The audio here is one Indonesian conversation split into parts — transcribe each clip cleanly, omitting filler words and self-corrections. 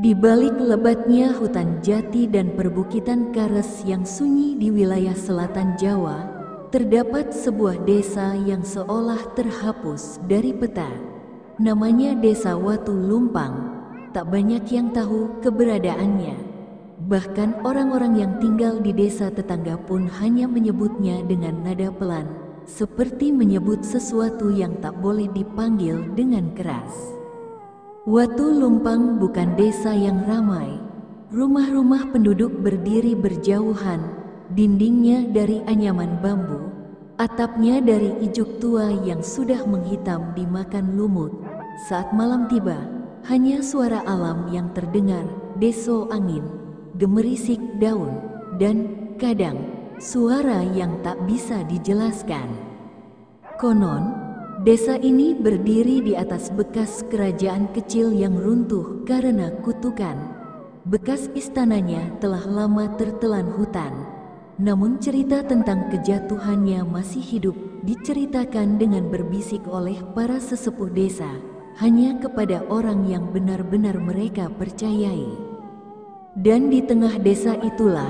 Di balik lebatnya hutan jati dan perbukitan kares yang sunyi di wilayah selatan Jawa, terdapat sebuah desa yang seolah terhapus dari peta. Namanya Desa Watu Lumpang. Tak banyak yang tahu keberadaannya. Bahkan orang-orang yang tinggal di desa tetangga pun hanya menyebutnya dengan nada pelan, seperti menyebut sesuatu yang tak boleh dipanggil dengan keras. Watu Lumpang bukan desa yang ramai. Rumah-rumah penduduk berdiri berjauhan, dindingnya dari anyaman bambu, atapnya dari ijuk tua yang sudah menghitam dimakan lumut. Saat malam tiba, hanya suara alam yang terdengar, deso angin, gemerisik daun, dan kadang suara yang tak bisa dijelaskan. Konon, desa ini berdiri di atas bekas kerajaan kecil yang runtuh karena kutukan. Bekas istananya telah lama tertelan hutan. Namun cerita tentang kejatuhannya masih hidup, diceritakan dengan berbisik oleh para sesepuh desa, hanya kepada orang yang benar-benar mereka percayai. Dan di tengah desa itulah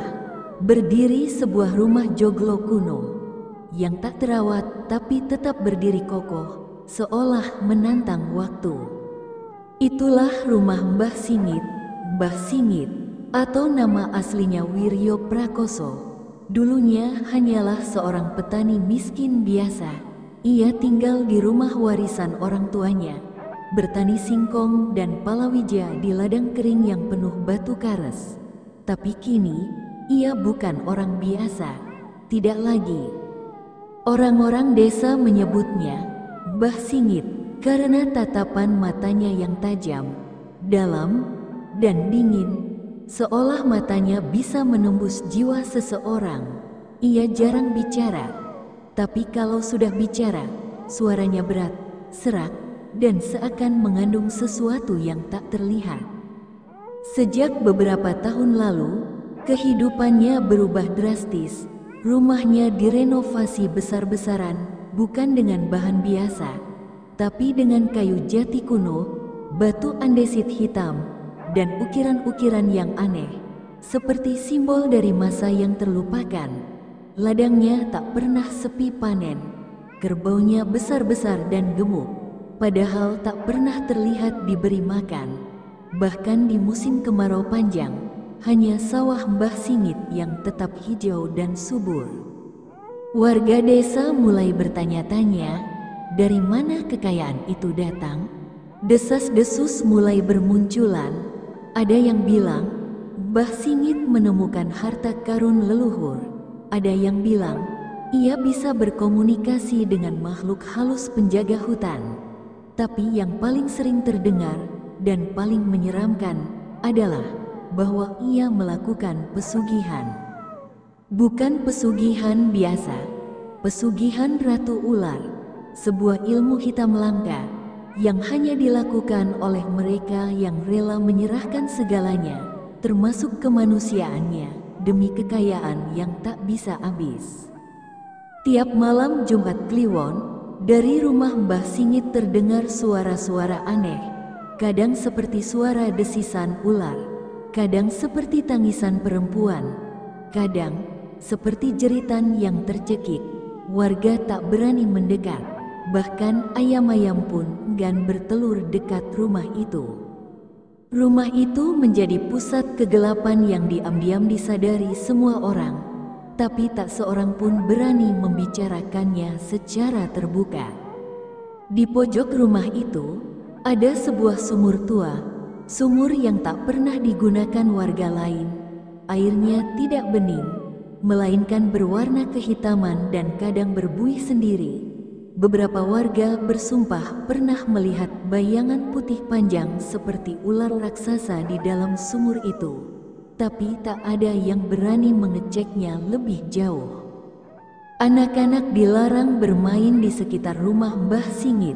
berdiri sebuah rumah joglo kuno yang tak terawat tapi tetap berdiri kokoh, seolah menantang waktu. Itulah rumah Mbah Singit, Mbah Singit, atau nama aslinya Wiryo Prakoso. Dulunya hanyalah seorang petani miskin biasa. Ia tinggal di rumah warisan orang tuanya, bertani singkong dan palawija di ladang kering yang penuh batu kares. Tapi kini, ia bukan orang biasa, tidak lagi. Orang-orang desa menyebutnya Mbah Singit karena tatapan matanya yang tajam, dalam, dan dingin, seolah matanya bisa menembus jiwa seseorang. Ia jarang bicara, tapi kalau sudah bicara, suaranya berat, serak, dan seakan mengandung sesuatu yang tak terlihat. Sejak beberapa tahun lalu, kehidupannya berubah drastis. Rumahnya direnovasi besar-besaran, bukan dengan bahan biasa, tapi dengan kayu jati kuno, batu andesit hitam, dan ukiran-ukiran yang aneh, seperti simbol dari masa yang terlupakan. Ladangnya tak pernah sepi panen, kerbaunya besar-besar dan gemuk, padahal tak pernah terlihat diberi makan. Bahkan di musim kemarau panjang, hanya sawah Mbah Singit yang tetap hijau dan subur. Warga desa mulai bertanya-tanya, dari mana kekayaan itu datang? Desas-desus mulai bermunculan. Ada yang bilang, Mbah Singit menemukan harta karun leluhur. Ada yang bilang, ia bisa berkomunikasi dengan makhluk halus penjaga hutan. Tapi yang paling sering terdengar dan paling menyeramkan adalah bahwa ia melakukan pesugihan. Bukan pesugihan biasa, pesugihan Ratu Ular, sebuah ilmu hitam langka yang hanya dilakukan oleh mereka yang rela menyerahkan segalanya, termasuk kemanusiaannya, demi kekayaan yang tak bisa habis. Tiap malam Jumat Kliwon, dari rumah Mbah Singit terdengar suara-suara aneh, kadang seperti suara desisan ular, kadang seperti tangisan perempuan, kadang seperti jeritan yang tercekik. Warga tak berani mendekat, bahkan ayam-ayam pun enggan bertelur dekat rumah itu. Rumah itu menjadi pusat kegelapan yang diam-diam disadari semua orang, tapi tak seorang pun berani membicarakannya secara terbuka. Di pojok rumah itu ada sebuah sumur tua. Sumur yang tak pernah digunakan warga lain. Airnya tidak bening, melainkan berwarna kehitaman dan kadang berbuih sendiri. Beberapa warga bersumpah pernah melihat bayangan putih panjang seperti ular raksasa di dalam sumur itu. Tapi tak ada yang berani mengeceknya lebih jauh. Anak-anak dilarang bermain di sekitar rumah Mbah Singit.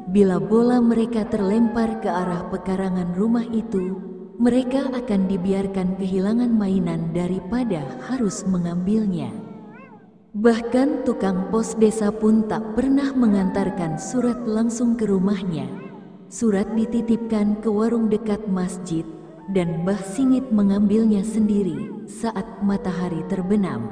Bila bola mereka terlempar ke arah pekarangan rumah itu, mereka akan dibiarkan kehilangan mainan daripada harus mengambilnya. Bahkan tukang pos desa pun tak pernah mengantarkan surat langsung ke rumahnya. Surat dititipkan ke warung dekat masjid, dan Mbah Singit mengambilnya sendiri saat matahari terbenam.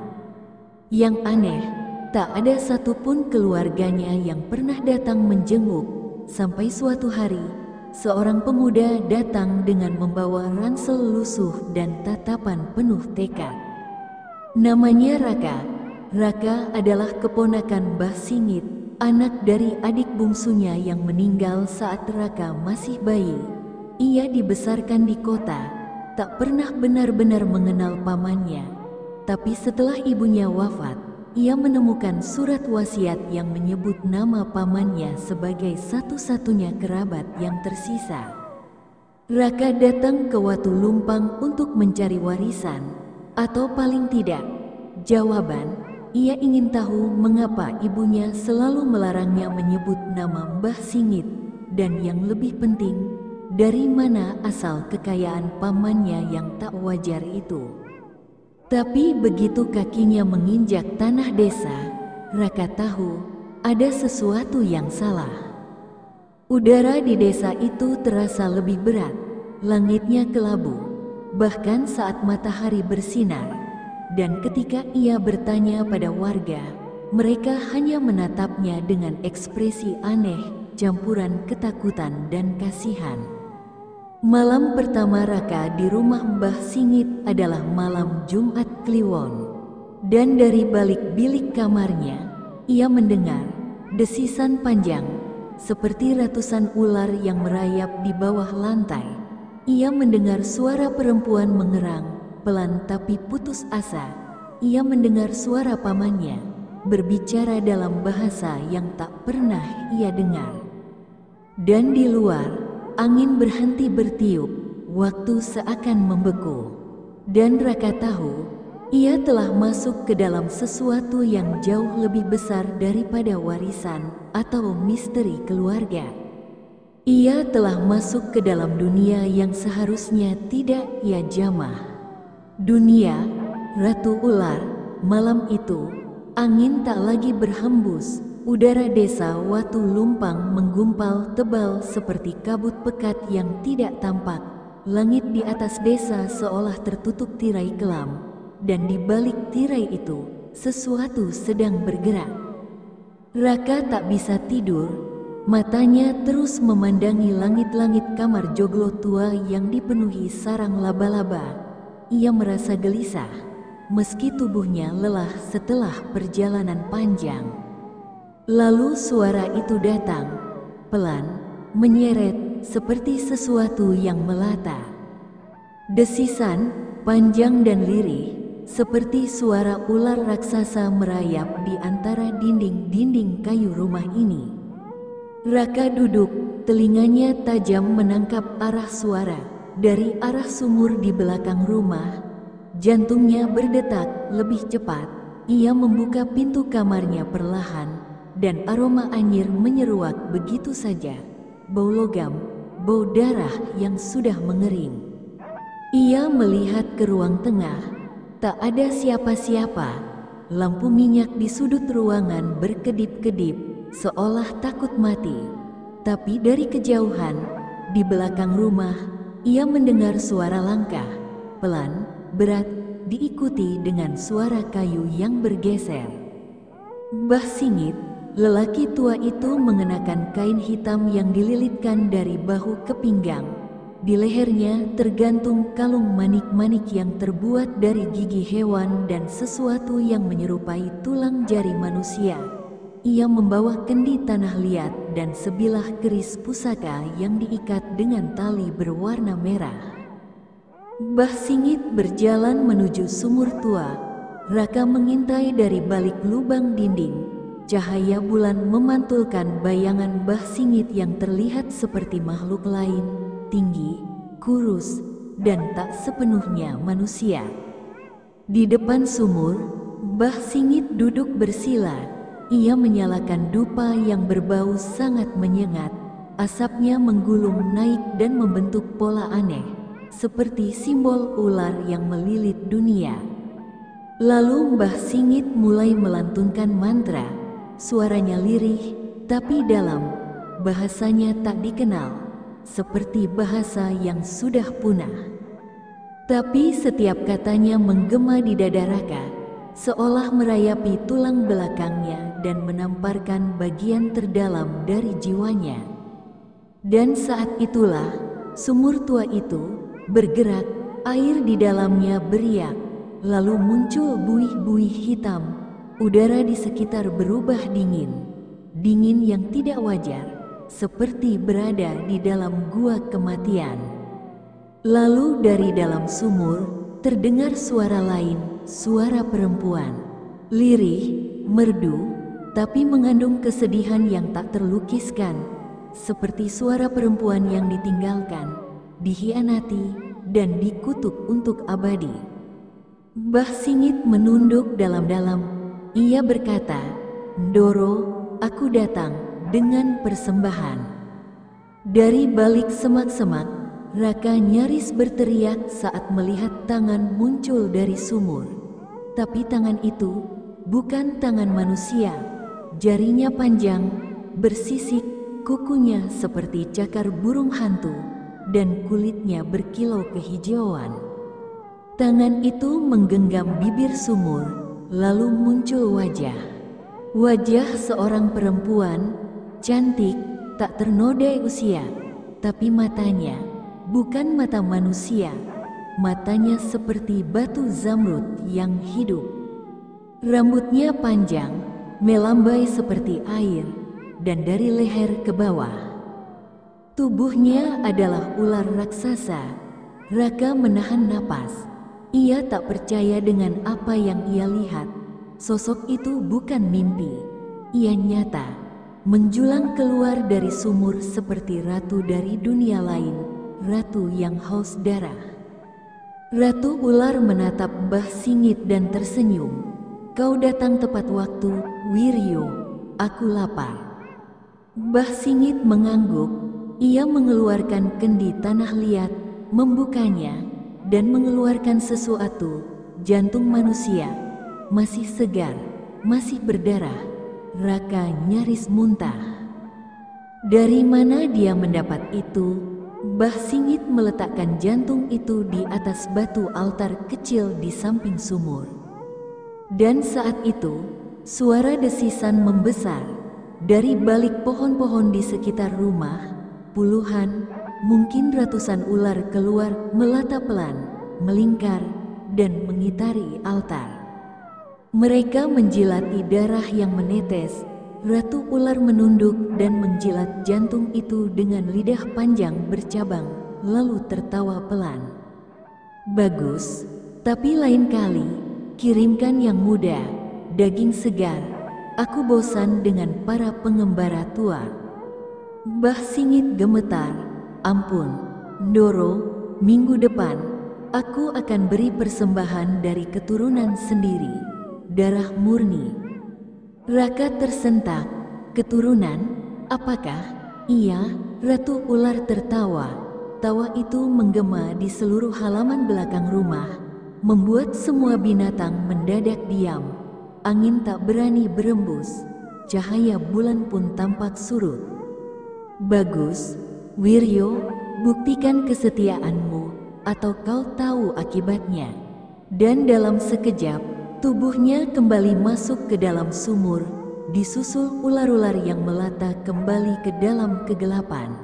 Yang aneh, tak ada satupun keluarganya yang pernah datang menjenguk, sampai suatu hari, seorang pemuda datang dengan membawa ransel lusuh dan tatapan penuh tekad. Namanya Raka. Raka adalah keponakan Mbah Singit, anak dari adik bungsunya yang meninggal saat Raka masih bayi. Ia dibesarkan di kota, tak pernah benar-benar mengenal pamannya. Tapi setelah ibunya wafat, ia menemukan surat wasiat yang menyebut nama pamannya sebagai satu-satunya kerabat yang tersisa. Raka datang ke Watu Lumpang untuk mencari warisan, atau paling tidak, jawaban. Ia ingin tahu mengapa ibunya selalu melarangnya menyebut nama Mbah Singit, dan yang lebih penting, dari mana asal kekayaan pamannya yang tak wajar itu. Tapi begitu kakinya menginjak tanah desa, Raka tahu ada sesuatu yang salah. Udara di desa itu terasa lebih berat, langitnya kelabu, bahkan saat matahari bersinar. Dan ketika ia bertanya pada warga, mereka hanya menatapnya dengan ekspresi aneh, campuran ketakutan dan kasihan. Malam pertama Raka di rumah Mbah Singit adalah malam Jumat Kliwon. Dan dari balik bilik kamarnya, ia mendengar desisan panjang, seperti ratusan ular yang merayap di bawah lantai. Ia mendengar suara perempuan mengerang, pelan tapi putus asa. Ia mendengar suara pamannya, berbicara dalam bahasa yang tak pernah ia dengar. Dan di luar, angin berhenti bertiup, waktu seakan membeku. Dan Raka tahu, ia telah masuk ke dalam sesuatu yang jauh lebih besar daripada warisan atau misteri keluarga. Ia telah masuk ke dalam dunia yang seharusnya tidak ia jamah. Dunia, Ratu Ular. Malam itu, angin tak lagi berhembus. Udara desa Watu Lumpang menggumpal tebal seperti kabut pekat yang tidak tampak. Langit di atas desa seolah tertutup tirai kelam, dan di balik tirai itu, sesuatu sedang bergerak. Raka tak bisa tidur, matanya terus memandangi langit-langit kamar joglo tua yang dipenuhi sarang laba-laba. Ia merasa gelisah, meski tubuhnya lelah setelah perjalanan panjang. Lalu suara itu datang, pelan, menyeret, seperti sesuatu yang melata. Desisan, panjang dan lirih, seperti suara ular raksasa merayap di antara dinding-dinding kayu rumah ini. Raka duduk, telinganya tajam menangkap arah suara. Dari arah sumur di belakang rumah, jantungnya berdetak lebih cepat. Ia membuka pintu kamarnya perlahan, dan aroma anyir menyeruak begitu saja. Bau logam, bau darah yang sudah mengering. Ia melihat ke ruang tengah, tak ada siapa-siapa. Lampu minyak di sudut ruangan berkedip-kedip, seolah takut mati. Tapi dari kejauhan, di belakang rumah, ia mendengar suara langkah, pelan, berat, diikuti dengan suara kayu yang bergeser. Mbah Singit, lelaki tua itu mengenakan kain hitam yang dililitkan dari bahu ke pinggang. Di lehernya tergantung kalung manik-manik yang terbuat dari gigi hewan dan sesuatu yang menyerupai tulang jari manusia. Ia membawa kendi tanah liat dan sebilah keris pusaka yang diikat dengan tali berwarna merah. Mbah Singit berjalan menuju sumur tua. Raka mengintai dari balik lubang dinding. Cahaya bulan memantulkan bayangan Mbah Singit yang terlihat seperti makhluk lain, tinggi, kurus, dan tak sepenuhnya manusia. Di depan sumur, Mbah Singit duduk bersila. Ia menyalakan dupa yang berbau sangat menyengat. Asapnya menggulung naik dan membentuk pola aneh, seperti simbol ular yang melilit dunia. Lalu Mbah Singit mulai melantunkan mantra. Suaranya lirih, tapi dalam. Bahasanya tak dikenal, seperti bahasa yang sudah punah. Tapi setiap katanya menggema di dada Raka, seolah merayapi tulang belakangnya dan menamparkan bagian terdalam dari jiwanya. Dan saat itulah sumur tua itu bergerak, air di dalamnya beriak, lalu muncul buih-buih hitam. Udara di sekitar berubah dingin, dingin yang tidak wajar, seperti berada di dalam gua kematian. Lalu dari dalam sumur terdengar suara lain, suara perempuan, lirih, merdu, tapi mengandung kesedihan yang tak terlukiskan, seperti suara perempuan yang ditinggalkan, dikhianati, dan dikutuk untuk abadi. Mbah Singit menunduk dalam-dalam. Ia berkata, "Ndoro, aku datang dengan persembahan." Dari balik semak-semak, Raka nyaris berteriak saat melihat tangan muncul dari sumur. Tapi tangan itu bukan tangan manusia. Jarinya panjang, bersisik, kukunya seperti cakar burung hantu, dan kulitnya berkilau kehijauan. Tangan itu menggenggam bibir sumur, lalu muncul wajah. Wajah seorang perempuan, cantik, tak ternodai usia, tapi matanya bukan mata manusia, matanya seperti batu zamrud yang hidup. Rambutnya panjang, melambai seperti air, dan dari leher ke bawah. Tubuhnya adalah ular raksasa. Raka menahan napas. Ia tak percaya dengan apa yang ia lihat. Sosok itu bukan mimpi. Ia nyata, menjulang keluar dari sumur seperti ratu dari dunia lain. Ratu yang haus darah. Ratu ular menatap Mbah Singit dan tersenyum. "Kau datang tepat waktu, Wiryo. Aku lapar." Mbah Singit mengangguk. Ia mengeluarkan kendi tanah liat, membukanya, dan mengeluarkan sesuatu. Jantung manusia, masih segar, masih berdarah. Raka nyaris muntah. Dari mana dia mendapat itu? Mbah Singit meletakkan jantung itu di atas batu altar kecil di samping sumur. Dan saat itu, suara desisan membesar. Dari balik pohon-pohon di sekitar rumah, puluhan, mungkin ratusan ular keluar melata pelan, melingkar, dan mengitari altar. Mereka menjilati darah yang menetes. Ratu ular menunduk dan menjilat jantung itu dengan lidah panjang bercabang, lalu tertawa pelan. "Bagus, tapi lain kali, kirimkan yang muda, daging segar. Aku bosan dengan para pengembara tua." Mbah Singit gemetar. "Ampun, Ndoro, minggu depan, aku akan beri persembahan dari keturunan sendiri, darah murni." Raka tersentak. "Keturunan? Apakah?" "Iya." Ratu ular tertawa. Tawa itu menggema di seluruh halaman belakang rumah, membuat semua binatang mendadak diam. Angin tak berani berembus. Cahaya bulan pun tampak surut. "Bagus, Wiryo, buktikan kesetiaanmu, atau kau tahu akibatnya." Dan dalam sekejap, tubuhnya kembali masuk ke dalam sumur, disusul ular-ular yang melata kembali ke dalam kegelapan.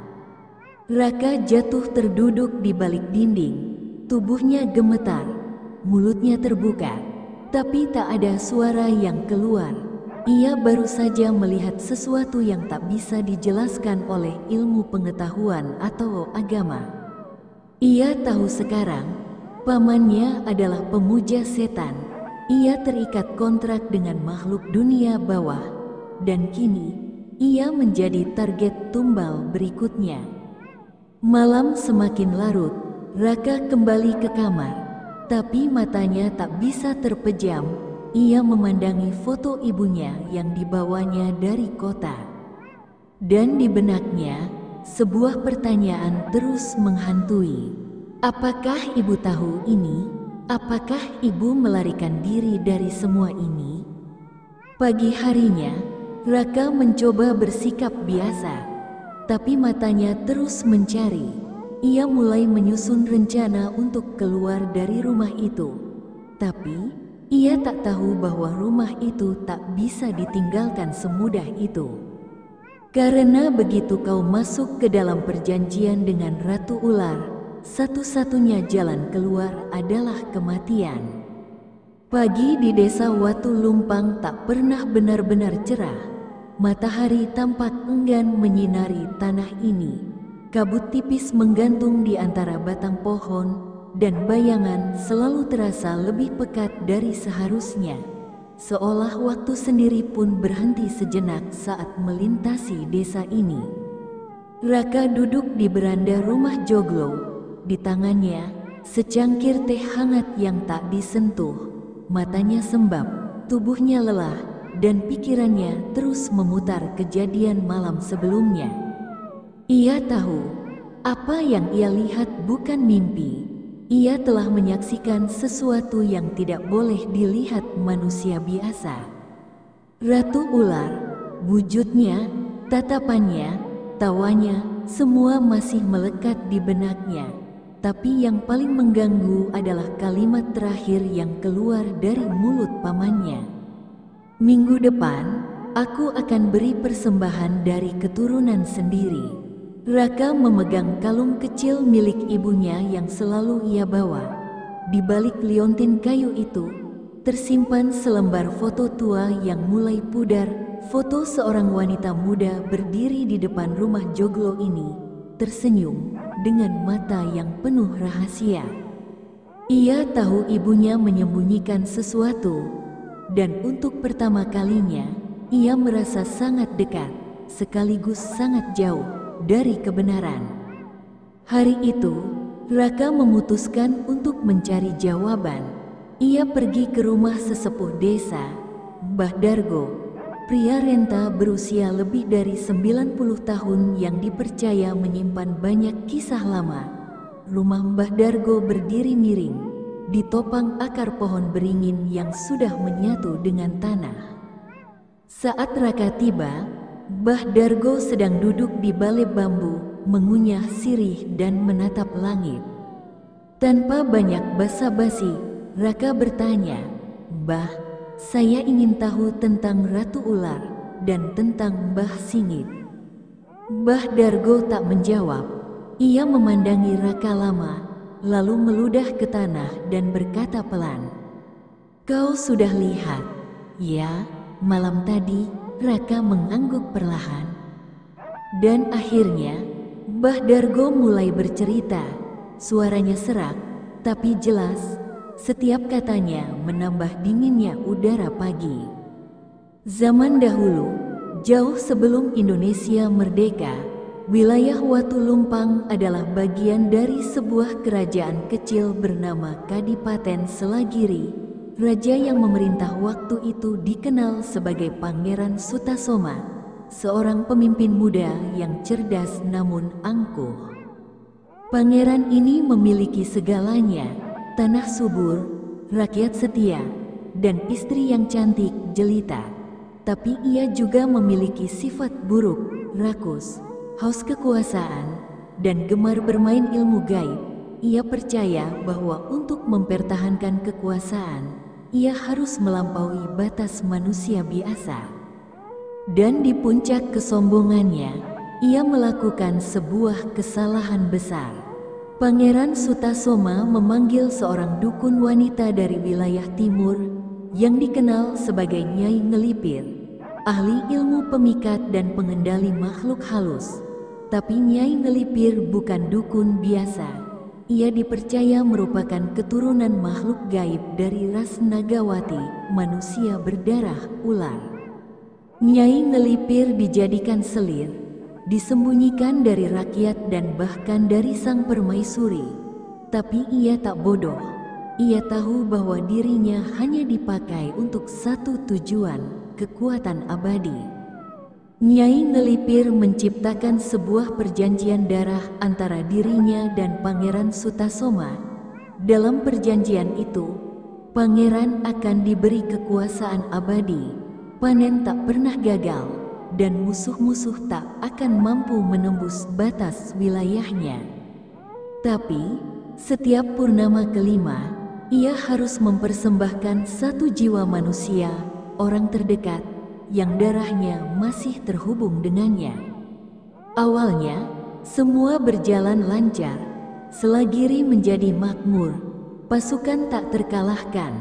Raka jatuh terduduk di balik dinding. Tubuhnya gemetar, mulutnya terbuka, tapi tak ada suara yang keluar. Ia baru saja melihat sesuatu yang tak bisa dijelaskan oleh ilmu pengetahuan atau agama. Ia tahu sekarang, pamannya adalah pemuja setan. Ia terikat kontrak dengan makhluk dunia bawah, dan kini ia menjadi target tumbal berikutnya. Malam semakin larut. Raka kembali ke kamar, tapi matanya tak bisa terpejam. Ia memandangi foto ibunya yang dibawanya dari kota. Dan di benaknya, sebuah pertanyaan terus menghantui. Apakah ibu tahu ini? Apakah ibu melarikan diri dari semua ini? Pagi harinya, Raka mencoba bersikap biasa, tapi matanya terus mencari. ia mulai menyusun rencana untuk keluar dari rumah itu. Tapi, ia tak tahu bahwa rumah itu tak bisa ditinggalkan semudah itu. Karena begitu kau masuk ke dalam perjanjian dengan Ratu Ular, satu-satunya jalan keluar adalah kematian. Pagi di desa Watu Lumpang tak pernah benar-benar cerah. Matahari tampak enggan menyinari tanah ini. Kabut tipis menggantung di antara batang pohon, dan bayangan selalu terasa lebih pekat dari seharusnya. Seolah waktu sendiri pun berhenti sejenak saat melintasi desa ini. Raka duduk di beranda rumah Joglo. Di tangannya, secangkir teh hangat yang tak disentuh. Matanya sembab, tubuhnya lelah, dan pikirannya terus memutar kejadian malam sebelumnya. Ia tahu, apa yang ia lihat bukan mimpi. Ia telah menyaksikan sesuatu yang tidak boleh dilihat manusia biasa. Ratu Ular, wujudnya, tatapannya, tawanya, semua masih melekat di benaknya. Tapi yang paling mengganggu adalah kalimat terakhir yang keluar dari mulut pamannya. Minggu depan, aku akan beri persembahan dari keturunan sendiri. Raka memegang kalung kecil milik ibunya yang selalu ia bawa. Di balik liontin kayu itu, tersimpan selembar foto tua yang mulai pudar, foto seorang wanita muda berdiri di depan rumah Joglo ini, tersenyum dengan mata yang penuh rahasia. Ia tahu ibunya menyembunyikan sesuatu, dan untuk pertama kalinya, ia merasa sangat dekat, sekaligus sangat jauh dari kebenaran. Hari itu, Raka memutuskan untuk mencari jawaban. Ia pergi ke rumah sesepuh desa, Mbah Dargo, pria renta berusia lebih dari 90 tahun yang dipercaya menyimpan banyak kisah lama. Rumah Mbah Dargo berdiri miring, ditopang akar pohon beringin yang sudah menyatu dengan tanah. Saat Raka tiba, Mbah Dargo sedang duduk di balai bambu, mengunyah sirih dan menatap langit. Tanpa banyak basa-basi, Raka bertanya, "Mbah, saya ingin tahu tentang Ratu Ular dan tentang Mbah Singit." Mbah Dargo tak menjawab. Ia memandangi Raka lama, lalu meludah ke tanah dan berkata pelan, "Kau sudah lihat?" "Ya, malam tadi." Raka mengangguk perlahan. Dan akhirnya, Mbah Dargo mulai bercerita. Suaranya serak, tapi jelas. Setiap katanya menambah dinginnya udara pagi. Zaman dahulu, jauh sebelum Indonesia merdeka, wilayah Watu Lumpang adalah bagian dari sebuah kerajaan kecil bernama Kadipaten Selagiri. Raja yang memerintah waktu itu dikenal sebagai Pangeran Sutasoma, seorang pemimpin muda yang cerdas namun angkuh. Pangeran ini memiliki segalanya, tanah subur, rakyat setia, dan istri yang cantik jelita. Tapi ia juga memiliki sifat buruk, rakus, haus kekuasaan, dan gemar bermain ilmu gaib. Ia percaya bahwa untuk mempertahankan kekuasaan, ia harus melampaui batas manusia biasa. Dan di puncak kesombongannya, ia melakukan sebuah kesalahan besar. Pangeran Sutasoma memanggil seorang dukun wanita dari wilayah timur yang dikenal sebagai Nyai Ngelipir, ahli ilmu pemikat dan pengendali makhluk halus. Tapi Nyai Ngelipir bukan dukun biasa. Ia dipercaya merupakan keturunan makhluk gaib dari ras Nagawati, manusia berdarah ular. Nyai Ngelipir dijadikan selir, disembunyikan dari rakyat dan bahkan dari sang permaisuri. Tapi ia tak bodoh. Ia tahu bahwa dirinya hanya dipakai untuk satu tujuan, kekuatan abadi. Nyai Ngelipir menciptakan sebuah perjanjian darah antara dirinya dan Pangeran Sutasoma. Dalam perjanjian itu, pangeran akan diberi kekuasaan abadi, panen tak pernah gagal, dan musuh-musuh tak akan mampu menembus batas wilayahnya. Tapi, setiap purnama kelima, ia harus mempersembahkan satu jiwa manusia, orang terdekat, yang darahnya masih terhubung dengannya. Awalnya, semua berjalan lancar, Selagiri menjadi makmur, pasukan tak terkalahkan,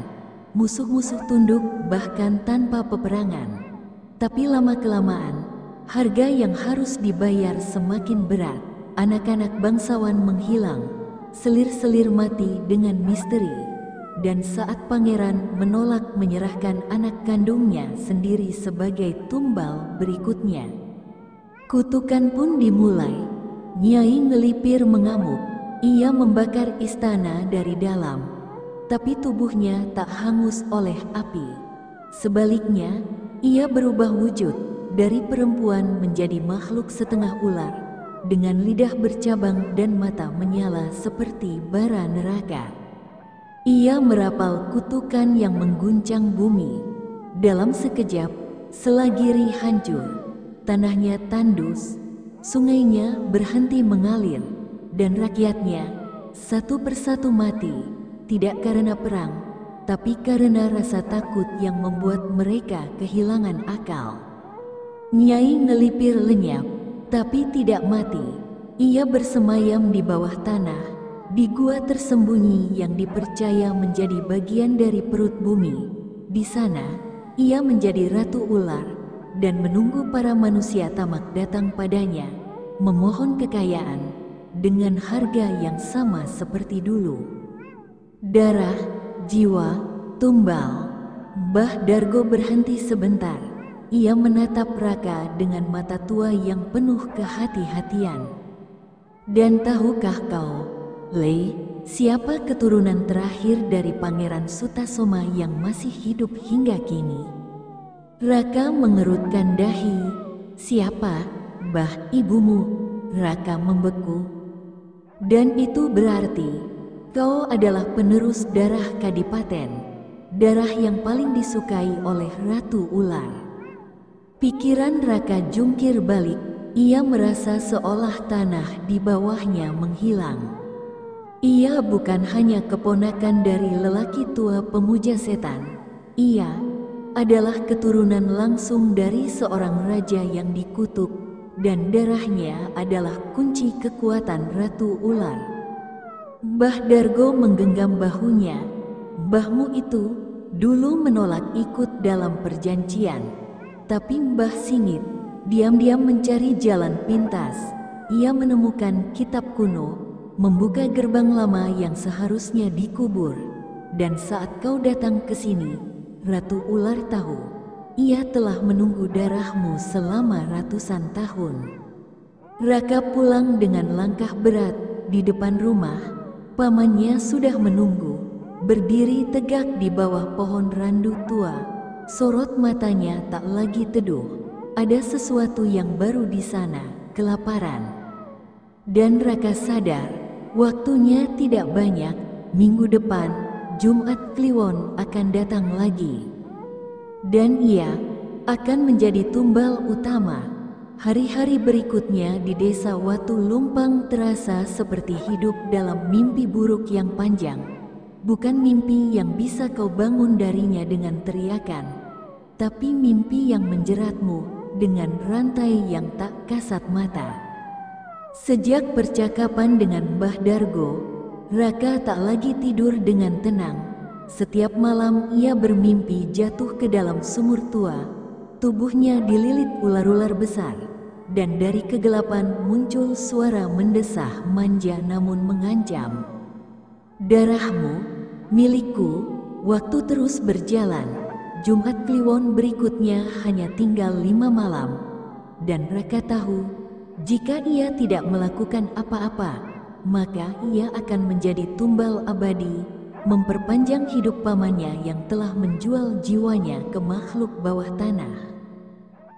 musuh-musuh tunduk bahkan tanpa peperangan. Tapi lama-kelamaan, harga yang harus dibayar semakin berat. Anak-anak bangsawan menghilang, selir-selir mati dengan misteri. Dan saat pangeran menolak menyerahkan anak kandungnya sendiri sebagai tumbal berikutnya, kutukan pun dimulai. Nyai Ngelipir mengamuk. Ia membakar istana dari dalam, tapi tubuhnya tak hangus oleh api. Sebaliknya, ia berubah wujud dari perempuan menjadi makhluk setengah ular, dengan lidah bercabang dan mata menyala seperti bara neraka. Ia merapal kutukan yang mengguncang bumi. Dalam sekejap, Selagiri hancur, tanahnya tandus, sungainya berhenti mengalir, dan rakyatnya satu persatu mati, tidak karena perang, tapi karena rasa takut yang membuat mereka kehilangan akal. Nyai Ngelipir lenyap, tapi tidak mati. Ia bersemayam di bawah tanah, di gua tersembunyi yang dipercaya menjadi bagian dari perut bumi. Di sana, ia menjadi ratu ular dan menunggu para manusia tamak datang padanya, memohon kekayaan dengan harga yang sama seperti dulu. Darah, jiwa, tumbal. Mbah Dargo berhenti sebentar. Ia menatap Raka dengan mata tua yang penuh kehati-hatian. Dan tahukah kau, Lei, siapa keturunan terakhir dari Pangeran Sutasoma yang masih hidup hingga kini? Raka mengerutkan dahi. Siapa? Bah, ibumu. Raka membeku. Dan itu berarti kau adalah penerus darah Kadipaten, darah yang paling disukai oleh Ratu Ular. Pikiran Raka jungkir balik, ia merasa seolah tanah di bawahnya menghilang. Ia bukan hanya keponakan dari lelaki tua pemuja setan, ia adalah keturunan langsung dari seorang raja yang dikutuk, dan darahnya adalah kunci kekuatan Ratu Ular. Mbah Dargo menggenggam bahunya. Mbahmu itu dulu menolak ikut dalam perjanjian, tapi Mbah Singit diam-diam mencari jalan pintas. Ia menemukan kitab kuno, membuka gerbang lama yang seharusnya dikubur. Dan saat kau datang ke sini, Ratu Ular tahu ia telah menunggu darahmu selama ratusan tahun. Raka pulang dengan langkah berat. Di depan rumah, pamannya sudah menunggu, berdiri tegak di bawah pohon randu tua. Sorot matanya tak lagi teduh. Ada sesuatu yang baru di sana, kelaparan. Dan Raka sadar, waktunya tidak banyak. Minggu depan, Jumat Kliwon akan datang lagi. Dan ia akan menjadi tumbal utama. Hari-hari berikutnya di desa Watu Lumpang terasa seperti hidup dalam mimpi buruk yang panjang. Bukan mimpi yang bisa kau bangun darinya dengan teriakan, tapi mimpi yang menjeratmu dengan rantai yang tak kasat mata. Sejak percakapan dengan Mbah Dargo, Raka tak lagi tidur dengan tenang. Setiap malam ia bermimpi jatuh ke dalam sumur tua. Tubuhnya dililit ular-ular besar, dan dari kegelapan muncul suara mendesah manja namun mengancam. Darahmu, milikku. Waktu terus berjalan. Jumat Kliwon berikutnya hanya tinggal 5 malam. Dan Raka tahu, jika ia tidak melakukan apa-apa, maka ia akan menjadi tumbal abadi, memperpanjang hidup pamannya yang telah menjual jiwanya ke makhluk bawah tanah.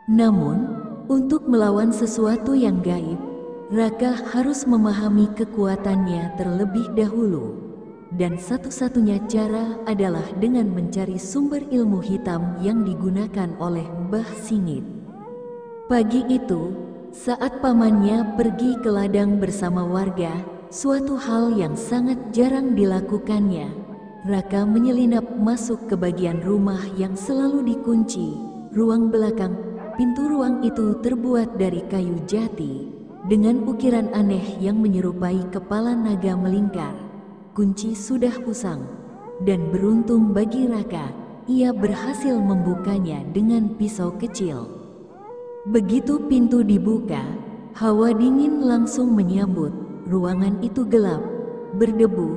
Namun, untuk melawan sesuatu yang gaib, Raka harus memahami kekuatannya terlebih dahulu. Dan satu-satunya cara adalah dengan mencari sumber ilmu hitam yang digunakan oleh Mbah Singit. Pagi itu, saat pamannya pergi ke ladang bersama warga, suatu hal yang sangat jarang dilakukannya. Raka menyelinap masuk ke bagian rumah yang selalu dikunci, ruang belakang. Pintu ruang itu terbuat dari kayu jati, dengan ukiran aneh yang menyerupai kepala naga melingkar. Kunci sudah usang, dan beruntung bagi Raka, ia berhasil membukanya dengan pisau kecil. Begitu pintu dibuka, hawa dingin langsung menyambut. Ruangan itu gelap, berdebu,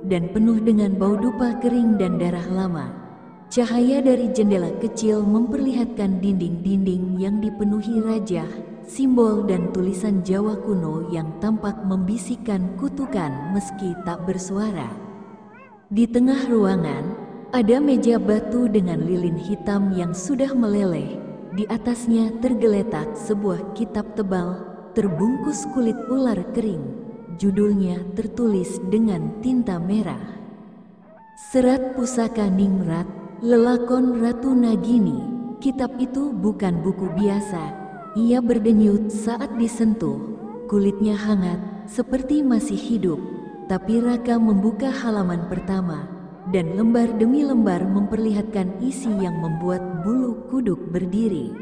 dan penuh dengan bau dupa kering dan darah lama. Cahaya dari jendela kecil memperlihatkan dinding-dinding yang dipenuhi rajah, simbol dan tulisan Jawa kuno yang tampak membisikkan kutukan meski tak bersuara. Di tengah ruangan, ada meja batu dengan lilin hitam yang sudah meleleh. Di atasnya tergeletak sebuah kitab tebal, terbungkus kulit ular kering. Judulnya tertulis dengan tinta merah. Serat Pusaka Ningrat, Lelakon Ratu Nagini. Kitab itu bukan buku biasa. Ia berdenyut saat disentuh. Kulitnya hangat, seperti masih hidup. Tapi Raka membuka halaman pertama, dan lembar demi lembar memperlihatkan isi yang membuat bulu kuduk berdiri.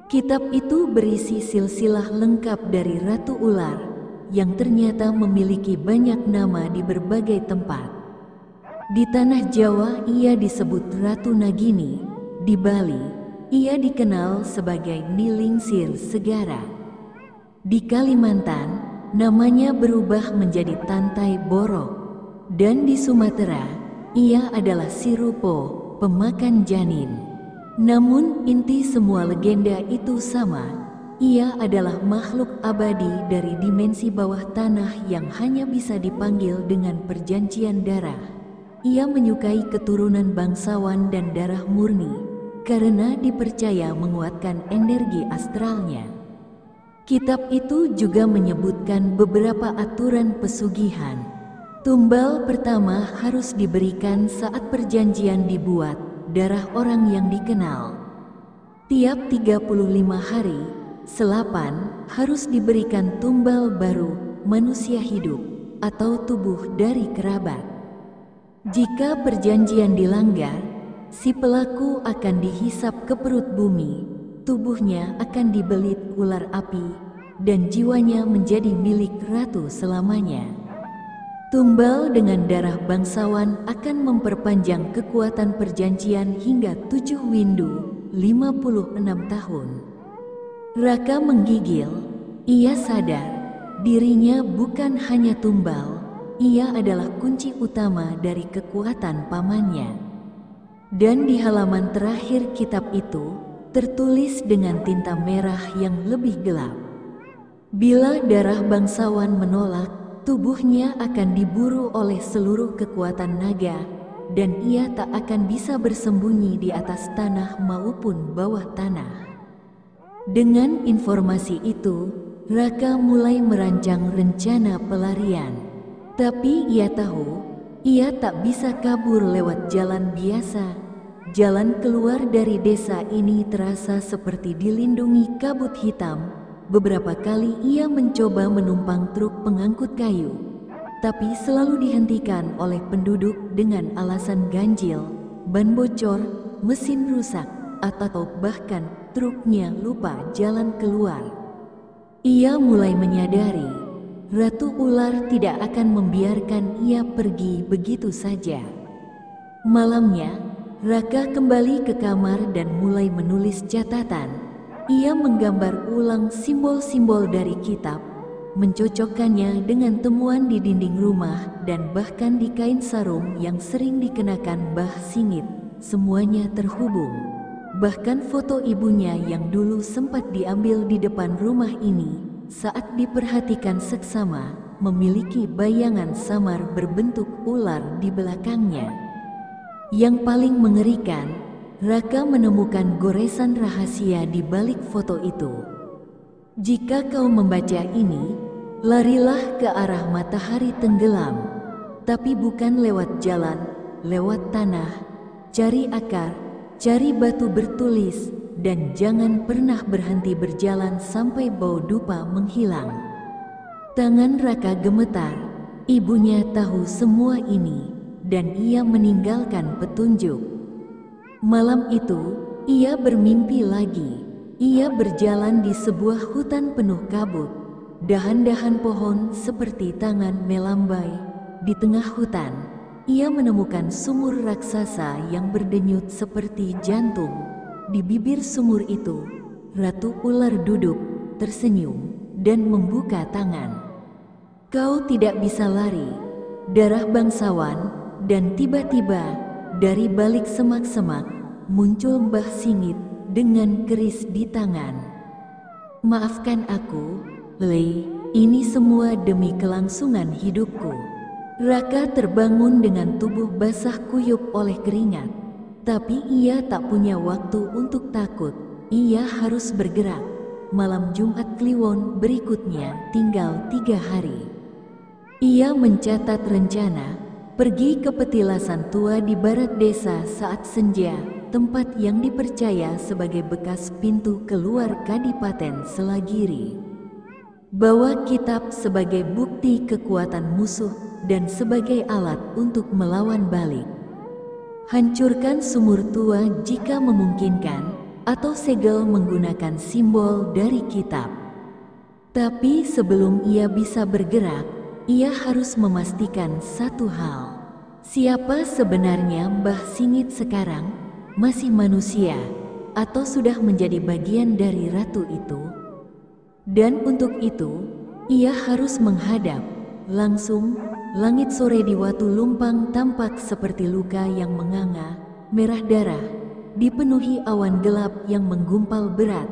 Kitab itu berisi silsilah lengkap dari Ratu Ular, yang ternyata memiliki banyak nama di berbagai tempat. Di tanah Jawa ia disebut Ratu Nagini, di Bali ia dikenal sebagai Nilingsir Segara. Di Kalimantan namanya berubah menjadi Tantai Borok, dan di Sumatera ia adalah Sirupo, pemakan janin. Namun inti semua legenda itu sama. Ia adalah makhluk abadi dari dimensi bawah tanah yang hanya bisa dipanggil dengan perjanjian darah. Ia menyukai keturunan bangsawan dan darah murni, karena dipercaya menguatkan energi astralnya. Kitab itu juga menyebutkan beberapa aturan pesugihan. Tumbal pertama harus diberikan saat perjanjian dibuat, darah orang yang dikenal. Tiap 35 hari, Selapan harus diberikan tumbal baru, manusia hidup, atau tubuh dari kerabat. Jika perjanjian dilanggar, si pelaku akan dihisap ke perut bumi, tubuhnya akan dibelit ular api, dan jiwanya menjadi milik ratu selamanya. Tumbal dengan darah bangsawan akan memperpanjang kekuatan perjanjian hingga 7 windu, 56 tahun. Raka menggigil. Ia sadar dirinya bukan hanya tumbal, ia adalah kunci utama dari kekuatan pamannya. Dan di halaman terakhir kitab itu tertulis dengan tinta merah yang lebih gelap. Bila darah bangsawan menolak, tubuhnya akan diburu oleh seluruh kekuatan naga, dan ia tak akan bisa bersembunyi di atas tanah maupun bawah tanah. Dengan informasi itu, Raka mulai merancang rencana pelarian. Tapi ia tahu, ia tak bisa kabur lewat jalan biasa. Jalan keluar dari desa ini terasa seperti dilindungi kabut hitam. Beberapa kali ia mencoba menumpang truk pengangkut kayu, tapi selalu dihentikan oleh penduduk dengan alasan ganjil, ban bocor, mesin rusak, atau bahkan truknya lupa jalan keluar. Ia mulai menyadari Ratu Ular tidak akan membiarkan ia pergi begitu saja. Malamnya, Raka kembali ke kamar dan mulai menulis catatan. Ia menggambar ulang simbol-simbol dari kitab, mencocokkannya dengan temuan di dinding rumah dan bahkan di kain sarung yang sering dikenakan Mbah Singit. Semuanya terhubung. Bahkan foto ibunya yang dulu sempat diambil di depan rumah ini, saat diperhatikan seksama, memiliki bayangan samar berbentuk ular di belakangnya. Yang paling mengerikan, Raka menemukan goresan rahasia di balik foto itu. Jika kau membaca ini, larilah ke arah matahari tenggelam, tapi bukan lewat jalan, lewat tanah, cari akar, cari batu bertulis, dan jangan pernah berhenti berjalan sampai bau dupa menghilang. Tangan Raka gemetar. Ibunya tahu semua ini, dan ia meninggalkan petunjuk. Malam itu, ia bermimpi lagi. Ia berjalan di sebuah hutan penuh kabut. Dahan-dahan pohon seperti tangan melambai. Di tengah hutan, ia menemukan sumur raksasa yang berdenyut seperti jantung. Di bibir sumur itu, Ratu Ular duduk, tersenyum, dan membuka tangan. Kau tidak bisa lari, darah bangsawan, dan tiba-tiba, dari balik semak-semak, muncul Mbah Singit dengan keris di tangan. Maafkan aku, Lei, ini semua demi kelangsungan hidupku. Raka terbangun dengan tubuh basah kuyup oleh keringat. Tapi ia tak punya waktu untuk takut, ia harus bergerak. Malam Jumat Kliwon berikutnya tinggal 3 hari. Ia mencatat rencana, pergi ke petilasan tua di barat desa saat senja, tempat yang dipercaya sebagai bekas pintu keluar Kadipaten Selagiri. Bawa kitab sebagai bukti kekuatan musuh dan sebagai alat untuk melawan balik. Hancurkan sumur tua jika memungkinkan, atau segel menggunakan simbol dari kitab. Tapi sebelum ia bisa bergerak, ia harus memastikan satu hal. Siapa sebenarnya Mbah Singit sekarang? Masih manusia, atau sudah menjadi bagian dari ratu itu? Dan untuk itu, ia harus menghadap langsung. Langit sore di Watu Lumpang tampak seperti luka yang menganga, merah darah, dipenuhi awan gelap yang menggumpal berat.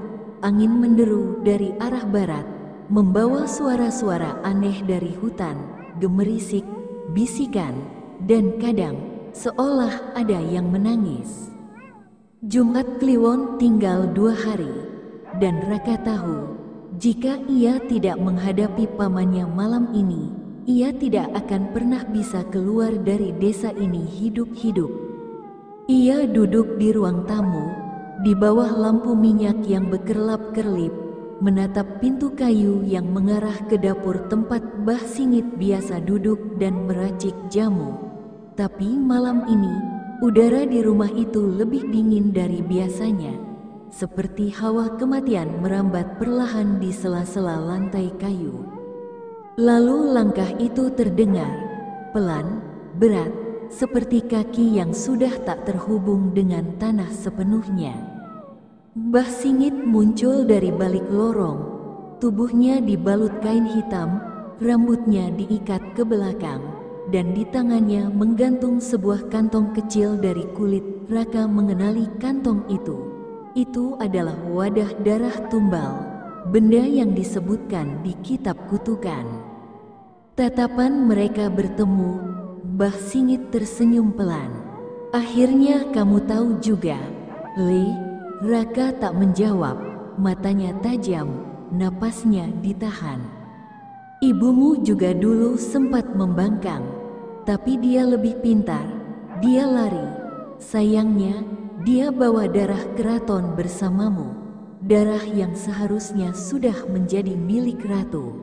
Angin menderu dari arah barat, membawa suara-suara aneh dari hutan, gemerisik, bisikan, dan kadang seolah ada yang menangis. Jumat Kliwon tinggal 2 hari, dan Raka tahu, jika ia tidak menghadapi pamannya malam ini, ia tidak akan pernah bisa keluar dari desa ini hidup-hidup. Ia duduk di ruang tamu, di bawah lampu minyak yang berkerlap-kerlip, menatap pintu kayu yang mengarah ke dapur tempat Mbah Singit biasa duduk dan meracik jamu. Tapi malam ini, udara di rumah itu lebih dingin dari biasanya, seperti hawa kematian merambat perlahan di sela-sela lantai kayu. Lalu langkah itu terdengar, pelan, berat, seperti kaki yang sudah tak terhubung dengan tanah sepenuhnya. Mbah Singit muncul dari balik lorong, tubuhnya dibalut kain hitam, rambutnya diikat ke belakang, dan di tangannya menggantung sebuah kantong kecil dari kulit. Raka mengenali kantong itu. Itu adalah wadah darah tumbal, benda yang disebutkan di kitab kutukan. Tatapan mereka bertemu, Mbah Singit tersenyum pelan. Akhirnya kamu tahu juga, Lei. Raka tak menjawab, matanya tajam, napasnya ditahan. Ibumu juga dulu sempat membangkang, tapi dia lebih pintar, dia lari. Sayangnya, dia bawa darah keraton bersamamu, darah yang seharusnya sudah menjadi milik ratu.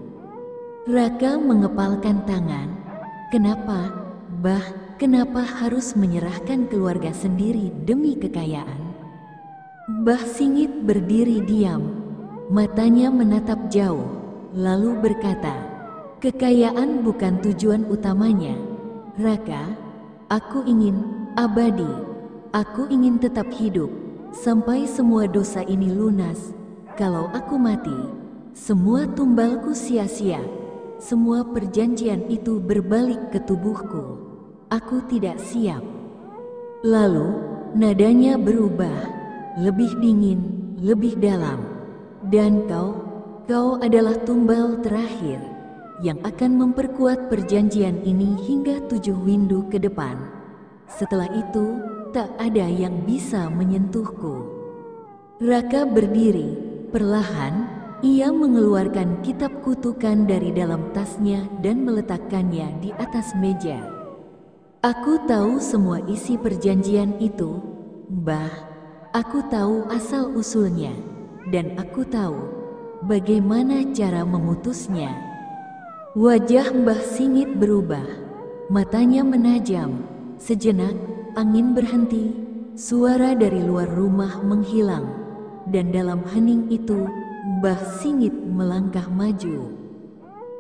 Raka mengepalkan tangan. Kenapa, Mbah, kenapa harus menyerahkan keluarga sendiri demi kekayaan? Mbah Singit berdiri diam, matanya menatap jauh, lalu berkata, kekayaan bukan tujuan utamanya. Raka, aku ingin abadi, aku ingin tetap hidup, sampai semua dosa ini lunas. Kalau aku mati, semua tumbalku sia-sia. Semua perjanjian itu berbalik ke tubuhku. Aku tidak siap. Lalu, nadanya berubah, lebih dingin, lebih dalam. Dan kau adalah tumbal terakhir, yang akan memperkuat perjanjian ini hingga 7 windu ke depan. Setelah itu, tak ada yang bisa menyentuhku. Raka berdiri, perlahan. Ia mengeluarkan kitab kutukan dari dalam tasnya dan meletakkannya di atas meja. Aku tahu semua isi perjanjian itu, Mbah. Aku tahu asal-usulnya, dan aku tahu bagaimana cara memutusnya. Wajah Mbah Singit berubah, matanya menajam. Sejenak, angin berhenti, suara dari luar rumah menghilang, dan dalam hening itu, Mbah Singit melangkah maju.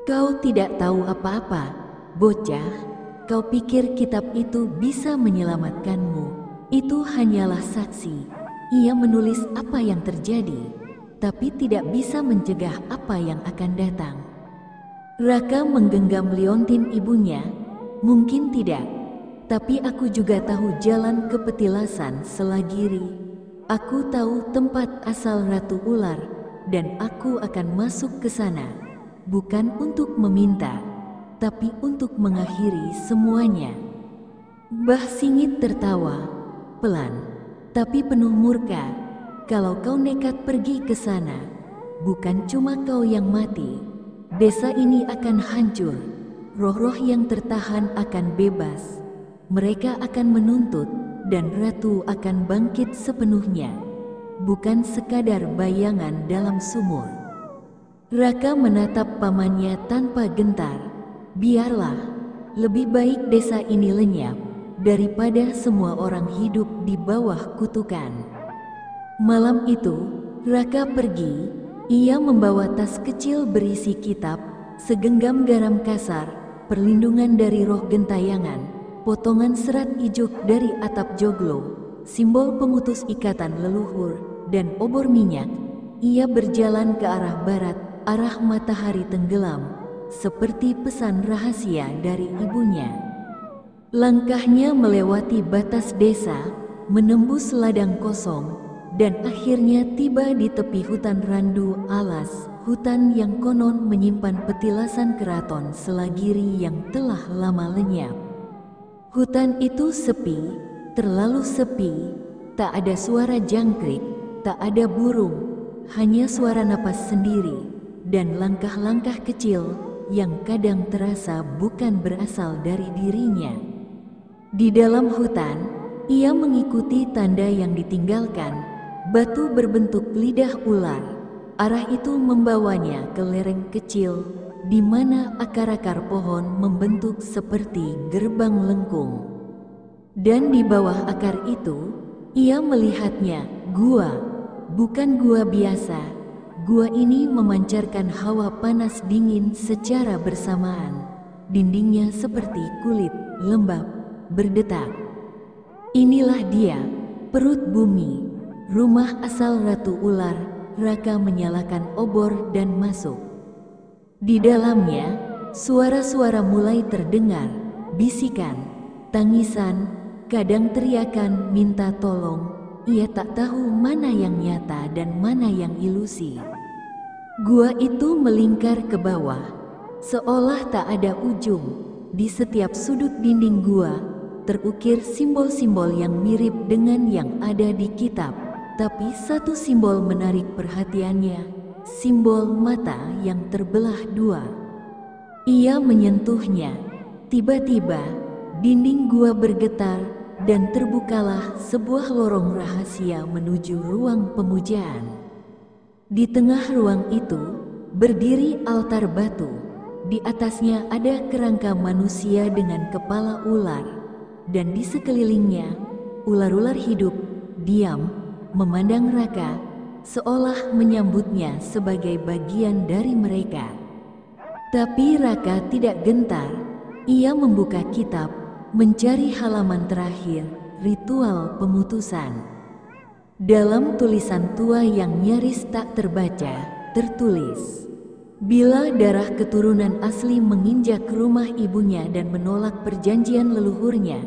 Kau tidak tahu apa-apa, bocah. Kau pikir kitab itu bisa menyelamatkanmu. Itu hanyalah saksi. Ia menulis apa yang terjadi, tapi tidak bisa mencegah apa yang akan datang. Raka menggenggam liontin ibunya. Mungkin tidak, tapi aku juga tahu jalan ke petilasan Selagiri. Aku tahu tempat asal Ratu Ular, dan aku akan masuk ke sana, bukan untuk meminta, tapi untuk mengakhiri semuanya. Mbah Singit tertawa, pelan, tapi penuh murka. Kalau kau nekat pergi ke sana, bukan cuma kau yang mati. Desa ini akan hancur, roh-roh yang tertahan akan bebas. Mereka akan menuntut, dan Ratu akan bangkit sepenuhnya, bukan sekadar bayangan dalam sumur. Raka menatap pamannya tanpa gentar. Biarlah, lebih baik desa ini lenyap, daripada semua orang hidup di bawah kutukan. Malam itu, Raka pergi. Ia membawa tas kecil berisi kitab, segenggam garam kasar, perlindungan dari roh gentayangan, potongan serat ijuk dari atap joglo, simbol pemutus ikatan leluhur, dan obor minyak. Ia berjalan ke arah barat, arah matahari tenggelam, seperti pesan rahasia dari ibunya. Langkahnya melewati batas desa, menembus ladang kosong, dan akhirnya tiba di tepi hutan randu alas, hutan yang konon menyimpan petilasan keraton Selagiri yang telah lama lenyap. Hutan itu sepi, terlalu sepi, tak ada suara jangkrik, tak ada burung, hanya suara napas sendiri, dan langkah-langkah kecil yang kadang terasa bukan berasal dari dirinya. Di dalam hutan, ia mengikuti tanda yang ditinggalkan. Batu berbentuk lidah ular, arah itu membawanya ke lereng kecil, di mana akar-akar pohon membentuk seperti gerbang lengkung. Dan di bawah akar itu, ia melihatnya, gua, bukan gua biasa. Gua ini memancarkan hawa panas dingin secara bersamaan. Dindingnya seperti kulit, lembab, berdetak. Inilah dia, perut bumi. Rumah asal Ratu Ular. Raka menyalakan obor dan masuk. Di dalamnya, suara-suara mulai terdengar, bisikan, tangisan, kadang teriakan minta tolong. Ia tak tahu mana yang nyata dan mana yang ilusi. Gua itu melingkar ke bawah, seolah tak ada ujung. Di setiap sudut dinding gua, terukir simbol-simbol yang mirip dengan yang ada di kitab. Tapi satu simbol menarik perhatiannya, simbol mata yang terbelah dua. Ia menyentuhnya. Tiba-tiba, dinding gua bergetar dan terbukalah sebuah lorong rahasia menuju ruang pemujaan. Di tengah ruang itu, berdiri altar batu. Di atasnya ada kerangka manusia dengan kepala ular, dan di sekelilingnya, ular-ular hidup, diam, memandang Raka, seolah menyambutnya sebagai bagian dari mereka. Tapi Raka tidak gentar. Ia membuka kitab, mencari halaman terakhir, ritual pemutusan. Dalam tulisan tua yang nyaris tak terbaca, tertulis, bila darah keturunan asli menginjak rumah ibunya dan menolak perjanjian leluhurnya,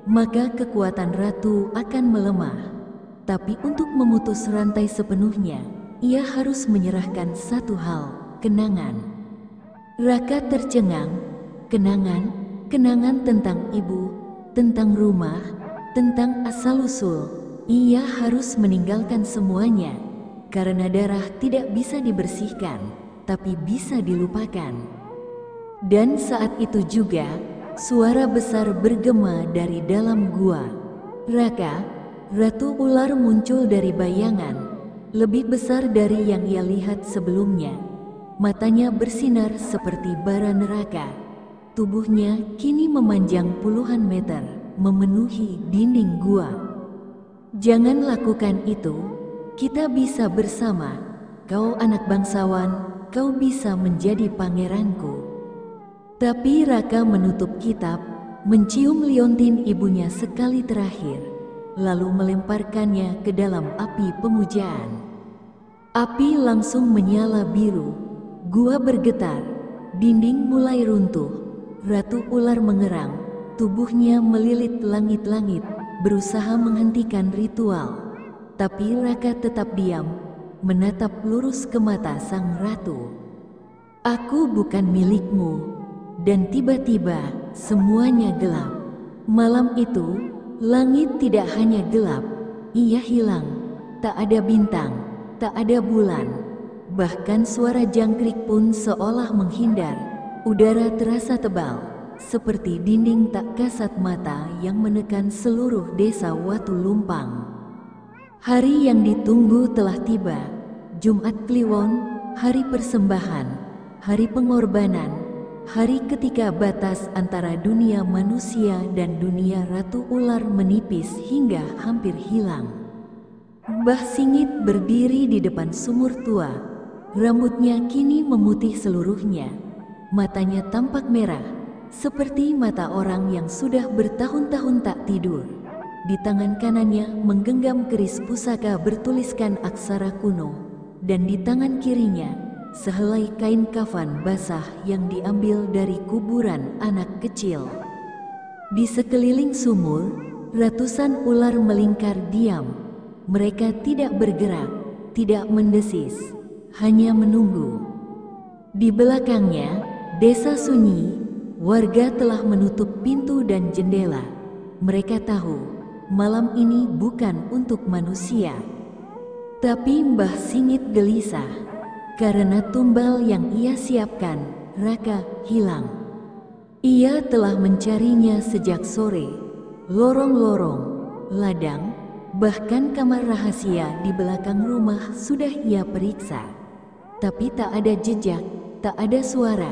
maka kekuatan ratu akan melemah. Tapi untuk memutus rantai sepenuhnya, ia harus menyerahkan satu hal, kenangan. Raka tercengang. Kenangan, kenangan tentang ibu, tentang rumah, tentang asal-usul. Ia harus meninggalkan semuanya, karena darah tidak bisa dibersihkan, tapi bisa dilupakan. Dan saat itu juga, suara besar bergema dari dalam gua. Raka, Ratu Ular muncul dari bayangan, lebih besar dari yang ia lihat sebelumnya. matanya bersinar seperti bara neraka. Tubuhnya kini memanjang puluhan meter, memenuhi dinding gua. Jangan lakukan itu, kita bisa bersama. Kau anak bangsawan, kau bisa menjadi pangeranku. Tapi Raka menutup kitab, mencium liontin ibunya sekali terakhir, lalu melemparkannya ke dalam api pemujaan. Api langsung menyala biru, gua bergetar, dinding mulai runtuh, Ratu Ular mengerang, tubuhnya melilit langit-langit, berusaha menghentikan ritual. Tapi Raka tetap diam, menatap lurus ke mata sang ratu. Aku bukan milikmu. Dan tiba-tiba semuanya gelap. Malam itu, langit tidak hanya gelap, ia hilang. Tak ada bintang, tak ada bulan. Bahkan suara jangkrik pun seolah menghindar. Udara terasa tebal, seperti dinding tak kasat mata yang menekan seluruh desa Watu Lumpang. Hari yang ditunggu telah tiba. Jumat Kliwon, hari persembahan, hari pengorbanan, hari ketika batas antara dunia manusia dan dunia Ratu Ular menipis hingga hampir hilang. Mbah Singit berdiri di depan sumur tua. Rambutnya kini memutih seluruhnya. Matanya tampak merah, seperti mata orang yang sudah bertahun-tahun tak tidur. Di tangan kanannya menggenggam keris pusaka bertuliskan aksara kuno, dan di tangan kirinya sehelai kain kafan basah yang diambil dari kuburan anak kecil. Di sekeliling sumur, ratusan ular melingkar diam. Mereka tidak bergerak, tidak mendesis, hanya menunggu. Di belakangnya, desa sunyi, warga telah menutup pintu dan jendela. Mereka tahu, malam ini bukan untuk manusia. Tapi Mbah Singit gelisah, karena tumbal yang ia siapkan, Raka, hilang. Ia telah mencarinya sejak sore. Lorong-lorong, ladang, bahkan kamar rahasia di belakang rumah sudah ia periksa. Tapi tak ada jejak, tak ada suara.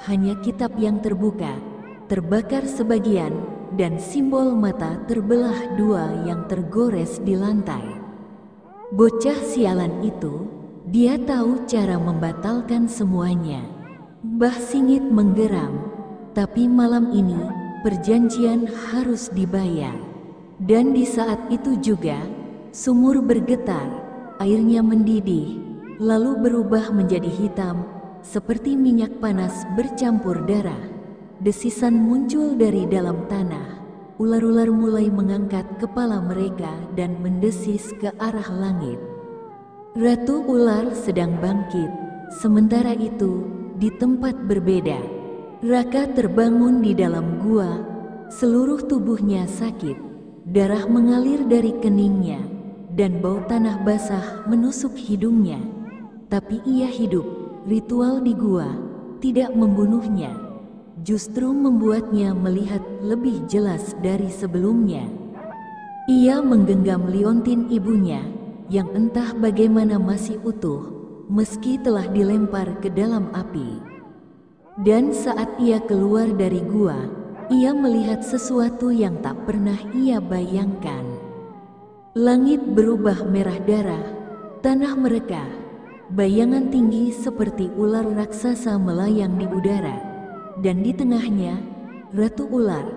Hanya kitab yang terbuka, terbakar sebagian, dan simbol mata terbelah dua yang tergores di lantai. Bocah sialan itu, dia tahu cara membatalkan semuanya. Mbah Singit menggeram, tapi malam ini perjanjian harus dibayar. Dan di saat itu juga, sumur bergetar, airnya mendidih, lalu berubah menjadi hitam, seperti minyak panas bercampur darah. Desisan muncul dari dalam tanah. Ular-ular mulai mengangkat kepala mereka dan mendesis ke arah langit. Ratu Ular sedang bangkit. Sementara itu, di tempat berbeda, Raka terbangun di dalam gua. Seluruh tubuhnya sakit. Darah mengalir dari keningnya, dan bau tanah basah menusuk hidungnya. Tapi ia hidup. Ritual di gua tidak membunuhnya, justru membuatnya melihat lebih jelas dari sebelumnya. Ia menggenggam liontin ibunya, yang entah bagaimana masih utuh, meski telah dilempar ke dalam api. Dan saat ia keluar dari gua, ia melihat sesuatu yang tak pernah ia bayangkan. Langit berubah merah darah, tanah merekah, bayangan tinggi seperti ular raksasa melayang di udara, dan di tengahnya, Ratu Ular,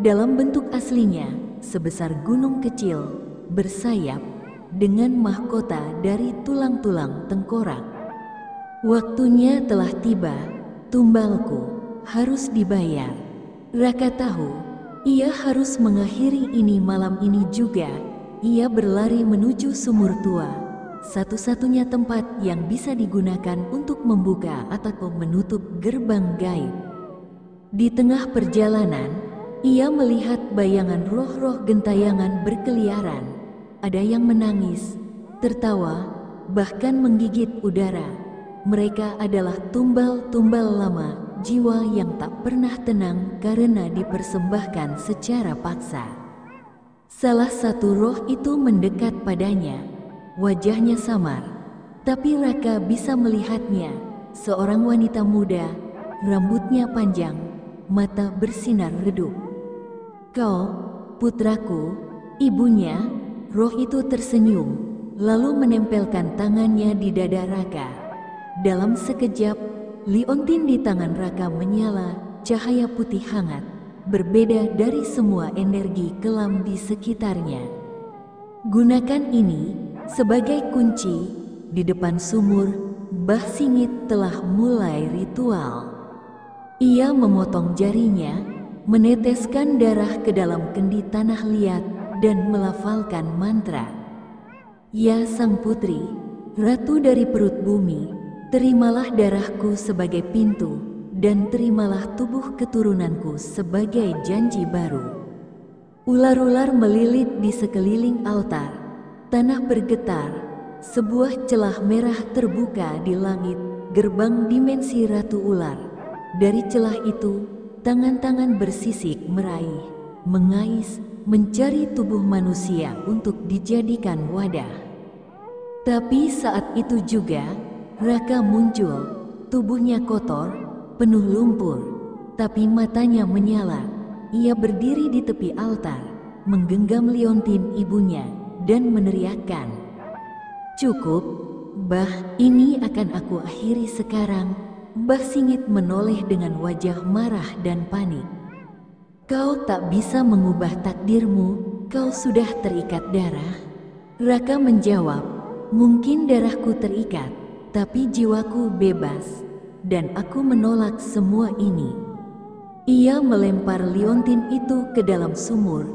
dalam bentuk aslinya, sebesar gunung kecil, bersayap, dengan mahkota dari tulang-tulang tengkorak. Waktunya telah tiba, tumbalku harus dibayar. Raka tahu, ia harus mengakhiri ini malam ini juga. Ia berlari menuju sumur tua, satu-satunya tempat yang bisa digunakan untuk membuka atau menutup gerbang gaib. Di tengah perjalanan, ia melihat bayangan roh-roh gentayangan berkeliaran. Ada yang menangis, tertawa, bahkan menggigit udara. Mereka adalah tumbal-tumbal lama, jiwa yang tak pernah tenang karena dipersembahkan secara paksa. Salah satu roh itu mendekat padanya. Wajahnya samar, tapi Raka bisa melihatnya. seorang wanita muda, rambutnya panjang, mata bersinar redup. "Kau, putraku," ibunya, roh itu tersenyum, lalu menempelkan tangannya di dada Raka. Dalam sekejap, liontin di tangan Raka menyala, cahaya putih hangat, berbeda dari semua energi kelam di sekitarnya. "Gunakan ini sebagai kunci." Di depan sumur, Mbah Singit telah mulai ritual. Ia memotong jarinya, meneteskan darah ke dalam kendi tanah liat, dan melafalkan mantra. "Ya sang putri, ratu dari perut bumi, terimalah darahku sebagai pintu, dan terimalah tubuh keturunanku sebagai janji baru." Ular-ular melilit di sekeliling altar. Tanah bergetar. Sebuah celah merah terbuka di langit, gerbang dimensi Ratu Ular. Dari celah itu, tangan-tangan bersisik meraih, mengais, mencari tubuh manusia untuk dijadikan wadah. Tapi saat itu juga, Raka muncul. Tubuhnya kotor, penuh lumpur, tapi matanya menyala. Ia berdiri di tepi altar, menggenggam liontin ibunya, dan meneriakkan, "Cukup, Mbah, ini akan aku akhiri sekarang." Mbah Singit menoleh dengan wajah marah dan panik. "Kau tak bisa mengubah takdirmu, kau sudah terikat darah." Raka menjawab, "Mungkin darahku terikat, tapi jiwaku bebas, dan aku menolak semua ini." Ia melempar liontin itu ke dalam sumur.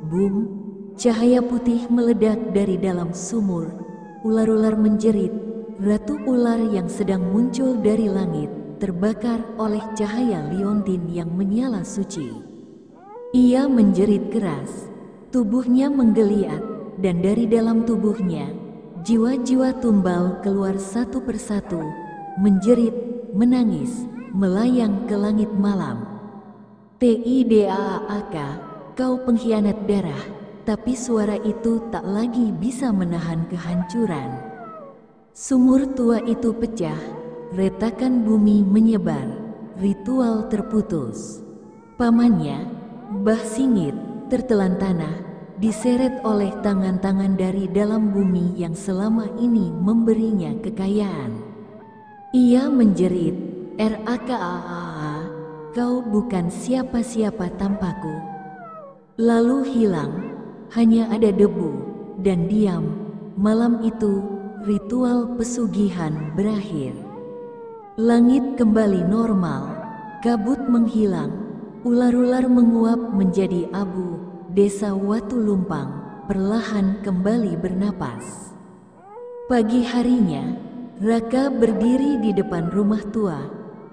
Boom! Cahaya putih meledak dari dalam sumur. Ular-ular menjerit. Ratu ular yang sedang muncul dari langit terbakar oleh cahaya liontin yang menyala suci. Ia menjerit keras. Tubuhnya menggeliat, dan dari dalam tubuhnya, jiwa-jiwa tumbal keluar satu persatu, menjerit, menangis, melayang ke langit malam. "Tidaak, kau pengkhianat darah." Tapi suara itu tak lagi bisa menahan kehancuran. Sumur tua itu pecah, retakan bumi menyebar, ritual terputus. Pamannya, Mbah Singit, tertelan tanah, diseret oleh tangan-tangan dari dalam bumi yang selama ini memberinya kekayaan. Ia menjerit, "Raka, kau bukan siapa-siapa tanpaku." Lalu hilang, hanya ada debu dan diam. Malam itu, ritual pesugihan berakhir. Langit kembali normal, kabut menghilang, ular-ular menguap menjadi abu. Desa Watu Lumpang perlahan kembali bernapas. Pagi harinya, Raka berdiri di depan rumah tua.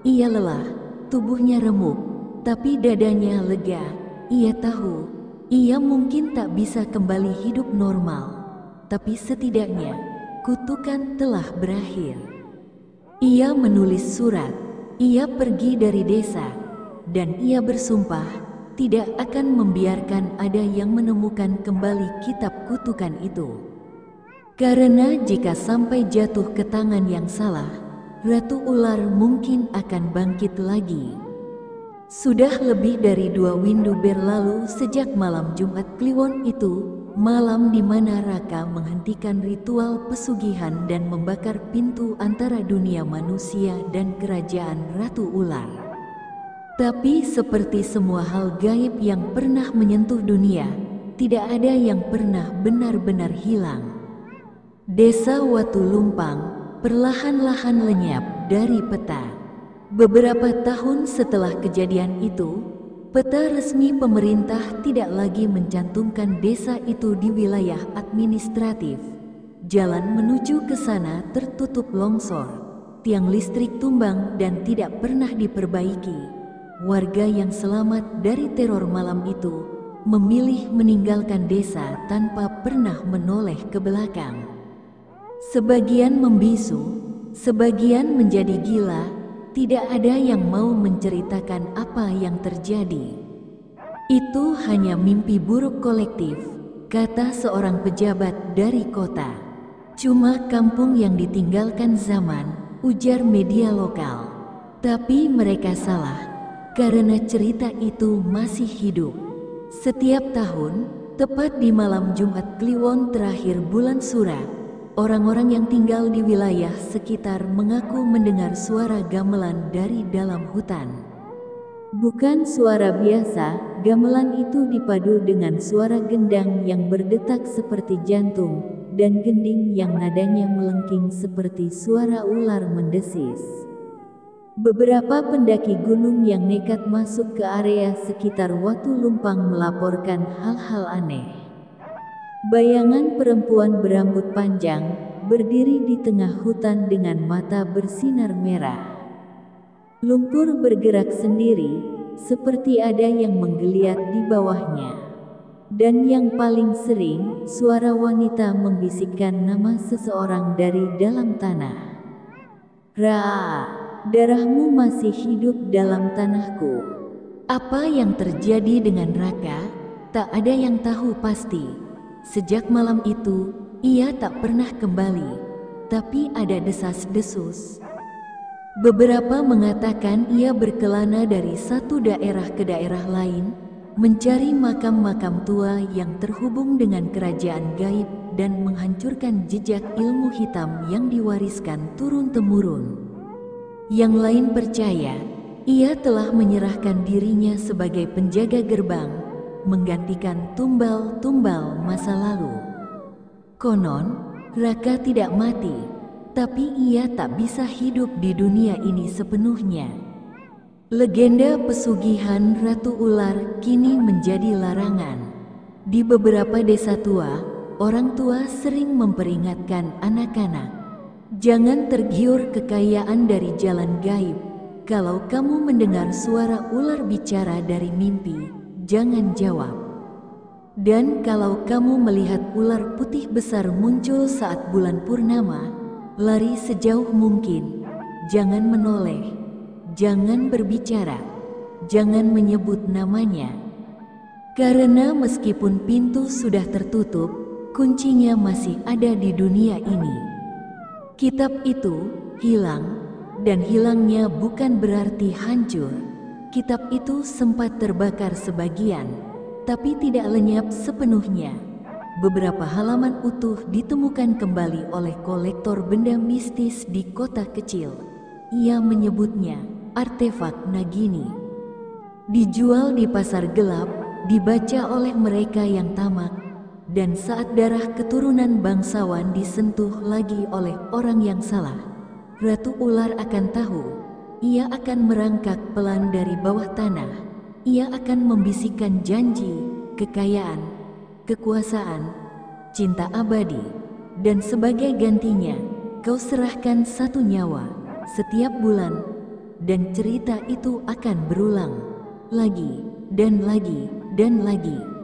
Ia lelah, tubuhnya remuk, tapi dadanya lega. Ia tahu ia mungkin tak bisa kembali hidup normal, tapi setidaknya kutukan telah berakhir. Ia menulis surat, ia pergi dari desa, dan ia bersumpah tidak akan membiarkan ada yang menemukan kembali kitab kutukan itu. Karena jika sampai jatuh ke tangan yang salah, Ratu Ular mungkin akan bangkit lagi. Sudah lebih dari 2 windu berlalu sejak malam Jumat Kliwon itu, malam di mana Raka menghentikan ritual pesugihan dan membakar pintu antara dunia manusia dan kerajaan Ratu Ular. Tapi seperti semua hal gaib yang pernah menyentuh dunia, tidak ada yang pernah benar-benar hilang. Desa Watu Lumpang perlahan-lahan lenyap dari peta. Beberapa tahun setelah kejadian itu, peta resmi pemerintah tidak lagi mencantumkan desa itu di wilayah administratif. Jalan menuju ke sana tertutup longsor, tiang listrik tumbang dan tidak pernah diperbaiki. Warga yang selamat dari teror malam itu memilih meninggalkan desa tanpa pernah menoleh ke belakang. Sebagian membisu, sebagian menjadi gila. Tidak ada yang mau menceritakan apa yang terjadi. "Itu hanya mimpi buruk kolektif," kata seorang pejabat dari kota. "Cuma kampung yang ditinggalkan zaman, ujar media lokal. Tapi mereka salah, karena cerita itu masih hidup. Setiap tahun, tepat di malam Jumat Kliwon terakhir bulan Sura, orang-orang yang tinggal di wilayah sekitar mengaku mendengar suara gamelan dari dalam hutan. Bukan suara biasa, gamelan itu dipadu dengan suara gendang yang berdetak seperti jantung, dan gending yang nadanya melengking seperti suara ular mendesis. Beberapa pendaki gunung yang nekat masuk ke area sekitar Watu Lumpang melaporkan hal-hal aneh. Bayangan perempuan berambut panjang, berdiri di tengah hutan dengan mata bersinar merah. Lumpur bergerak sendiri, seperti ada yang menggeliat di bawahnya. Dan yang paling sering, suara wanita membisikkan nama seseorang dari dalam tanah. Ra, darahmu masih hidup dalam tanahku. Apa yang terjadi dengan Raka, tak ada yang tahu pasti. Sejak malam itu, ia tak pernah kembali. Tapi ada desas-desus. Beberapa mengatakan ia berkelana dari satu daerah ke daerah lain, mencari makam-makam tua yang terhubung dengan kerajaan gaib dan menghancurkan jejak ilmu hitam yang diwariskan turun-temurun. Yang lain percaya, ia telah menyerahkan dirinya sebagai penjaga gerbang, menggantikan tumbal-tumbal masa lalu. Konon, Raka tidak mati, tapi ia tak bisa hidup di dunia ini sepenuhnya. Legenda pesugihan Ratu Ular kini menjadi larangan. Di beberapa desa tua, orang tua sering memperingatkan anak-anak, jangan tergiur kekayaan dari jalan gaib. Kalau kamu mendengar suara ular bicara dari mimpi, jangan jawab. Dan kalau kamu melihat ular putih besar muncul saat bulan purnama, lari sejauh mungkin. Jangan menoleh, jangan berbicara, jangan menyebut namanya. Karena meskipun pintu sudah tertutup, kuncinya masih ada di dunia ini. Kitab itu hilang, dan hilangnya bukan berarti hancur. Kitab itu sempat terbakar sebagian, tapi tidak lenyap sepenuhnya. Beberapa halaman utuh ditemukan kembali oleh kolektor benda mistis di kota kecil. Ia menyebutnya artefak Nagini. Dijual di pasar gelap, dibaca oleh mereka yang tamak. Dan saat darah keturunan bangsawan disentuh lagi oleh orang yang salah, Ratu Ular akan tahu. Ia akan merangkak pelan dari bawah tanah. Ia akan membisikkan janji, kekayaan, kekuasaan, cinta abadi. Dan sebagai gantinya, kau serahkan satu nyawa setiap bulan. Dan cerita itu akan berulang lagi dan lagi dan lagi.